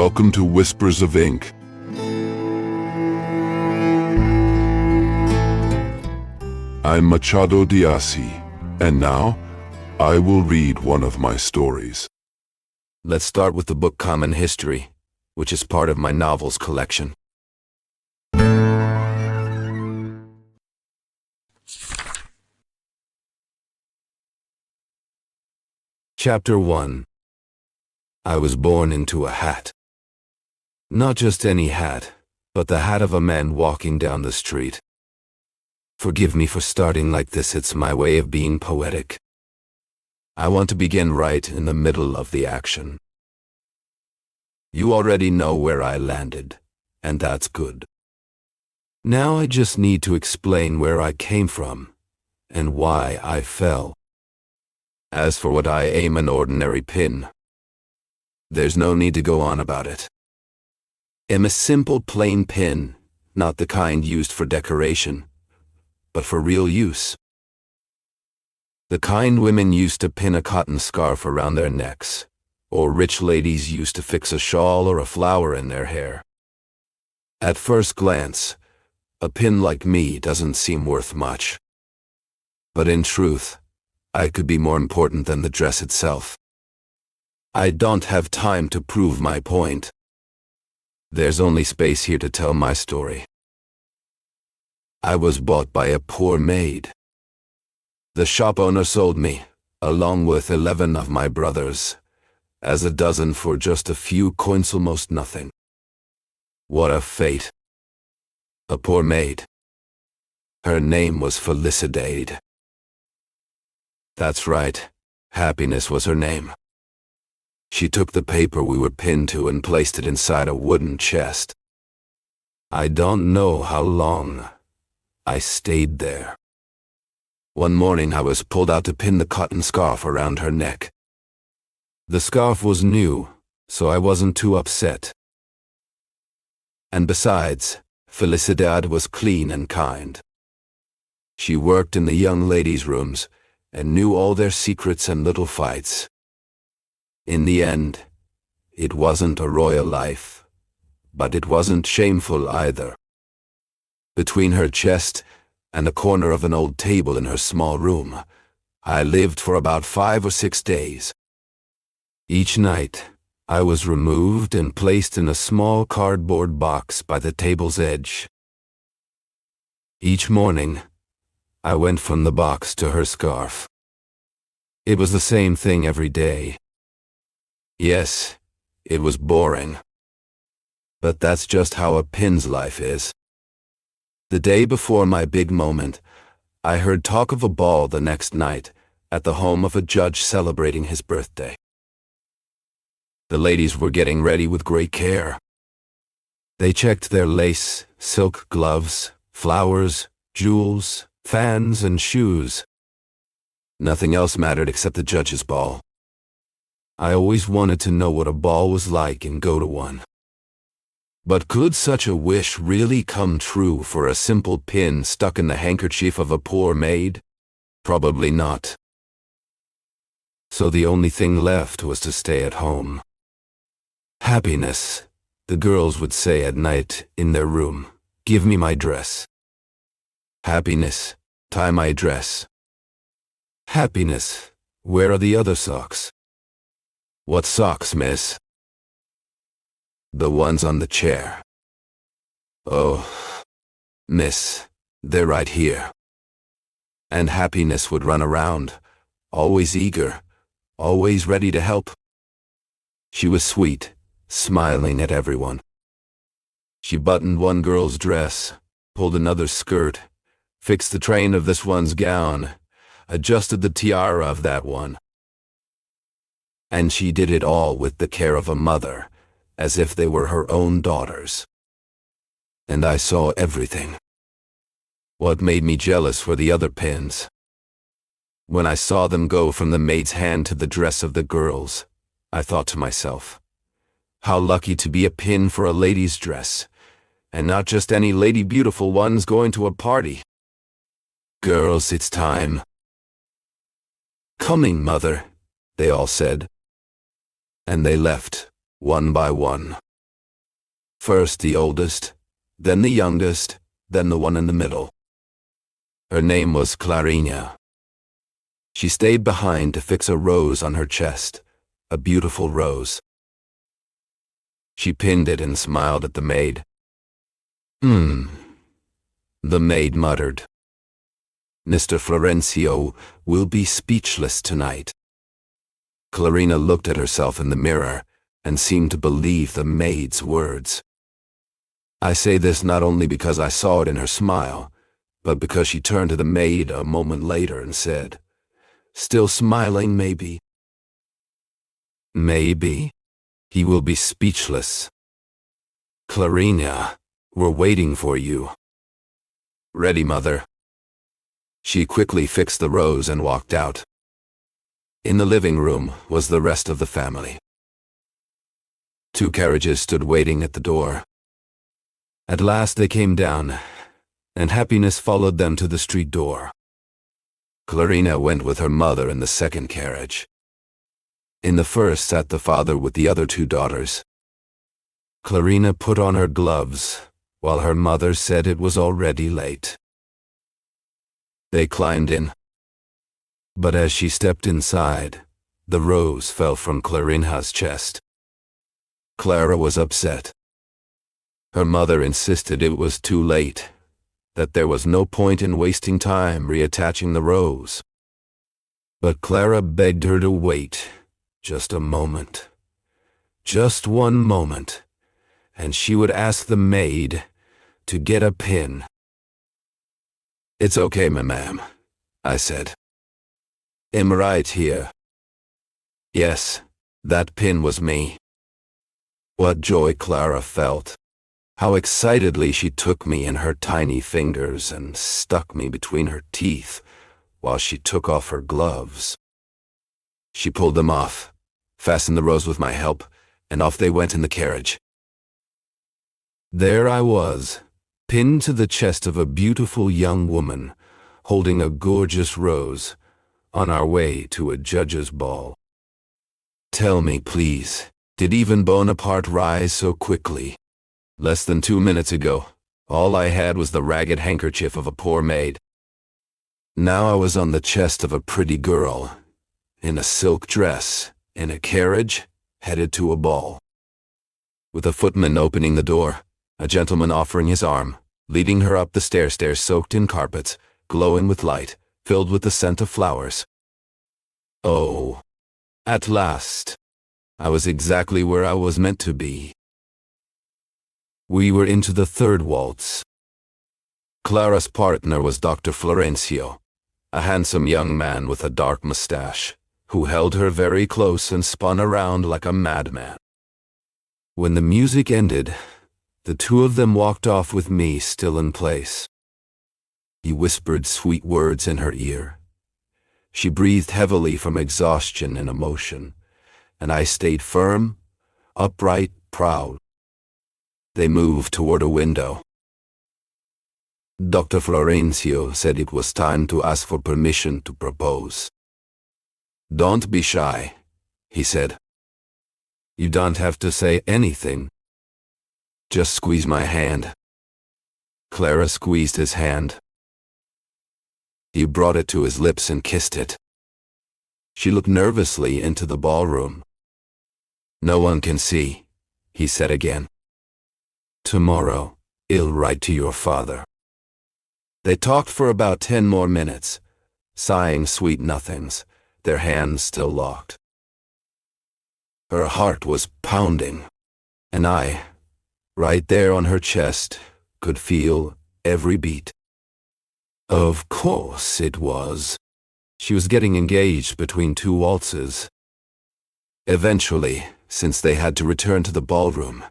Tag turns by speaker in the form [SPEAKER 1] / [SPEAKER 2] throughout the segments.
[SPEAKER 1] Welcome to Whispers of Ink. I'm Machado de Assis, and now I will read one of my stories.
[SPEAKER 2] Let's start with the book Common History, which is part of my novels collection. Chapter 1. I was born into a hat. Not just any hat, but the hat of a man walking down the street. Forgive me for starting like this, it's my way of being poetic. I want to begin right in the middle of the action. You already know where I landed, and that's good. Now I just need to explain where I came from, and why I fell. As for what I aim, an ordinary pin. There's no need to go on about it. I'm a simple plain pin, not the kind used for decoration, but for real use. The kind women used to pin a cotton scarf around their necks, or rich ladies used to fix a shawl or a flower in their hair. At first glance, a pin like me doesn't seem worth much. But in truth, I could be more important than the dress itself. I don't have time to prove my point. There's only space here to tell my story. I was bought by a poor maid. The shop owner sold me, along with 11 of my brothers, as a dozen for just a few coins, almost nothing. What a fate. A poor maid. Her name was Felicidade. That's right, Happiness was her name. She took the paper we were pinned to and placed it inside a wooden chest. I don't know how long I stayed there. One morning I was pulled out to pin the cotton scarf around her neck. The scarf was new, so I wasn't too upset. And besides, Felicidad was clean and kind. She worked in the young ladies' rooms and knew all their secrets and little fights. In the end, it wasn't a royal life, but it wasn't shameful either. Between her chest and a corner of an old table in her small room, I lived for about 5 or 6 days. Each night, I was removed and placed in a small cardboard box by the table's edge. Each morning, I went from the box to her scarf. It was the same thing every day. Yes, it was boring. But that's just how a pin's life is. The day before my big moment, I heard talk of a ball the next night at the home of a judge celebrating his birthday. The ladies were getting ready with great care. They checked their lace, silk gloves, flowers, jewels, fans, and shoes. Nothing else mattered except the judge's ball. I always wanted to know what a ball was like and go to one. But could such a wish really come true for a simple pin stuck in the handkerchief of a poor maid? Probably not. So the only thing left was to stay at home. Happiness, the girls would say at night in their room, give me my dress. Happiness, tie my dress. Happiness, where are the other socks? What socks, miss? The ones on the chair. Oh, miss, they're right here. And Happiness would run around, always eager, always ready to help. She was sweet, smiling at everyone. She buttoned one girl's dress, pulled another's skirt, fixed the train of this one's gown, adjusted the tiara of that one. And she did it all with the care of a mother, as if they were her own daughters. And I saw everything. What made me jealous were the other pins. When I saw them go from the maid's hand to the dress of the girls, I thought to myself, how lucky to be a pin for a lady's dress, and not just any lady beautiful ones going to a party. Girls, it's time. Coming, mother, they all said. And they left, one by one. First the oldest, then the youngest, then the one in the middle. Her name was Clarina. She stayed behind to fix a rose on her chest, a beautiful rose. She pinned it and smiled at the maid. The maid muttered. Mr. Florencio will be speechless tonight. Clarina looked at herself in the mirror and seemed to believe the maid's words. I say this not only because I saw it in her smile, but because she turned to the maid a moment later and said, still smiling, maybe? Maybe. He will be speechless. Clarina, we're waiting for you. Ready, mother. She quickly fixed the rose and walked out. In the living room was the rest of the family. 2 carriages stood waiting at the door. At last they came down, and happiness followed them to the street door. Clarina went with her mother in the second carriage. In the first sat the father with the other 2 daughters. Clarina put on her gloves, while her mother said it was already late. They climbed in. But as she stepped inside, the rose fell from Clarina's chest. Clara was upset. Her mother insisted it was too late, that there was no point in wasting time reattaching the rose. But Clara begged her to wait just a moment. Just one moment, and she would ask the maid to get a pin. It's okay, ma'am, I said. I'm right here. Yes, that pin was me. What joy Clara felt. How excitedly she took me in her tiny fingers and stuck me between her teeth while she took off her gloves. She pulled them off, fastened the rose with my help, and off they went in the carriage. There I was, pinned to the chest of a beautiful young woman, holding a gorgeous rose, on our way to a judge's ball. Tell me, please, did even Bonaparte rise so quickly? Less than 2 minutes ago, all I had was the ragged handkerchief of a poor maid. Now I was on the chest of a pretty girl, in a silk dress, in a carriage, headed to a ball. With a footman opening the door, a gentleman offering his arm, leading her up the stairs soaked in carpets, glowing with light, filled with the scent of flowers. Oh, at last, I was exactly where I was meant to be. We were into the 3rd waltz. Clara's partner was Dr. Florencio, a handsome young man with a dark mustache, who held her very close and spun around like a madman. When the music ended, the 2 of them walked off with me still in place. He whispered sweet words in her ear. She breathed heavily from exhaustion and emotion, and I stayed firm, upright, proud. They moved toward a window. Dr. Florencio said it was time to ask for permission to propose. Don't be shy, he said. You don't have to say anything. Just squeeze my hand. Clara squeezed his hand. He brought it to his lips and kissed it. She looked nervously into the ballroom. No one can see, he said again. Tomorrow, I'll write to your father. They talked for about 10 more minutes, sighing sweet nothings, their hands still locked. Her heart was pounding, and I, right there on her chest, could feel every beat. Of course it was. She was getting engaged between 2 waltzes. Eventually, since they had to return to the ballroom,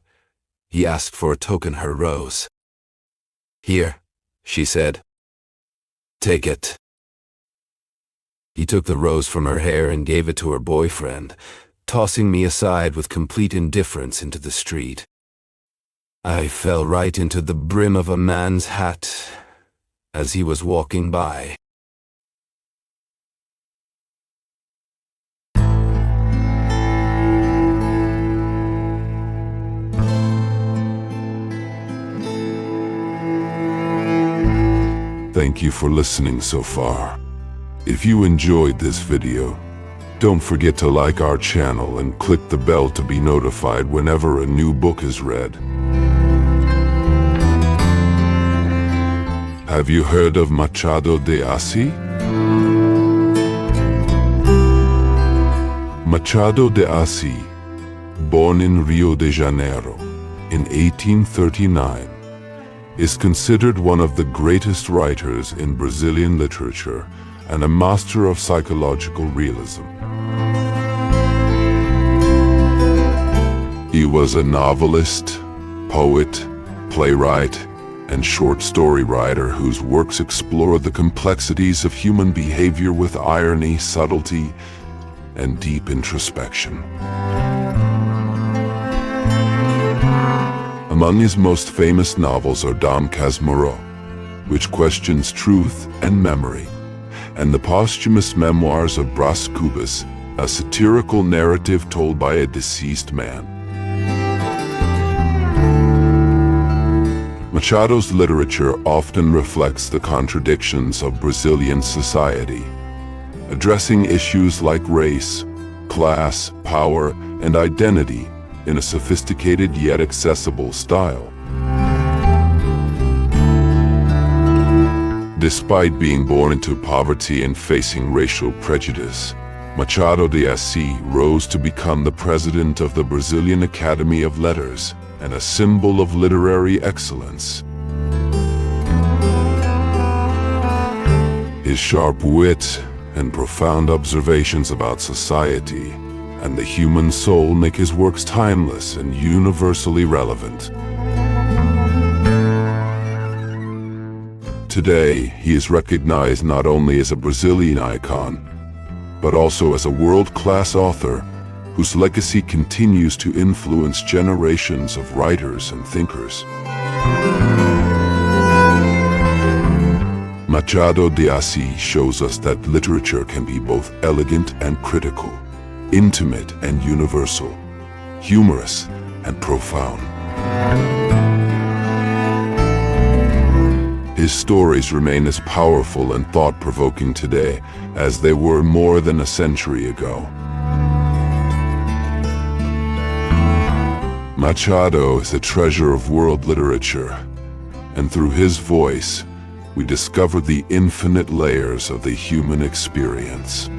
[SPEAKER 2] he asked for a token, her rose. Here, she said. Take it. He took the rose from her hair and gave it to her boyfriend, tossing me aside with complete indifference into the street. I fell right into the brim of a man's hat as he was walking by.
[SPEAKER 1] Thank you for listening so far. If you enjoyed this video, don't forget to like our channel and click the bell to be notified whenever a new book is read. Have you heard of Machado de Assis? Machado de Assis, born in Rio de Janeiro in 1839, is considered one of the greatest writers in Brazilian literature and a master of psychological realism. He was a novelist, poet, playwright, and short story writer whose works explore the complexities of human behavior with irony, subtlety, and deep introspection. Among his most famous novels are Dom Casmurro, which questions truth and memory, and the posthumous memoirs of Brás Cubas, a satirical narrative told by a deceased man. Machado's literature often reflects the contradictions of Brazilian society, addressing issues like race, class, power, and identity in a sophisticated yet accessible style. Despite being born into poverty and facing racial prejudice, Machado de Assis rose to become the president of the Brazilian Academy of Letters and a symbol of literary excellence. His sharp wit and profound observations about society and the human soul make his works timeless and universally relevant. Today, he is recognized not only as a Brazilian icon, but also as a world-class author whose legacy continues to influence generations of writers and thinkers. Machado de Assis shows us that literature can be both elegant and critical, intimate and universal, humorous and profound. His stories remain as powerful and thought-provoking today as they were more than a century ago. Machado is a treasure of world literature, and through his voice, we discover the infinite layers of the human experience.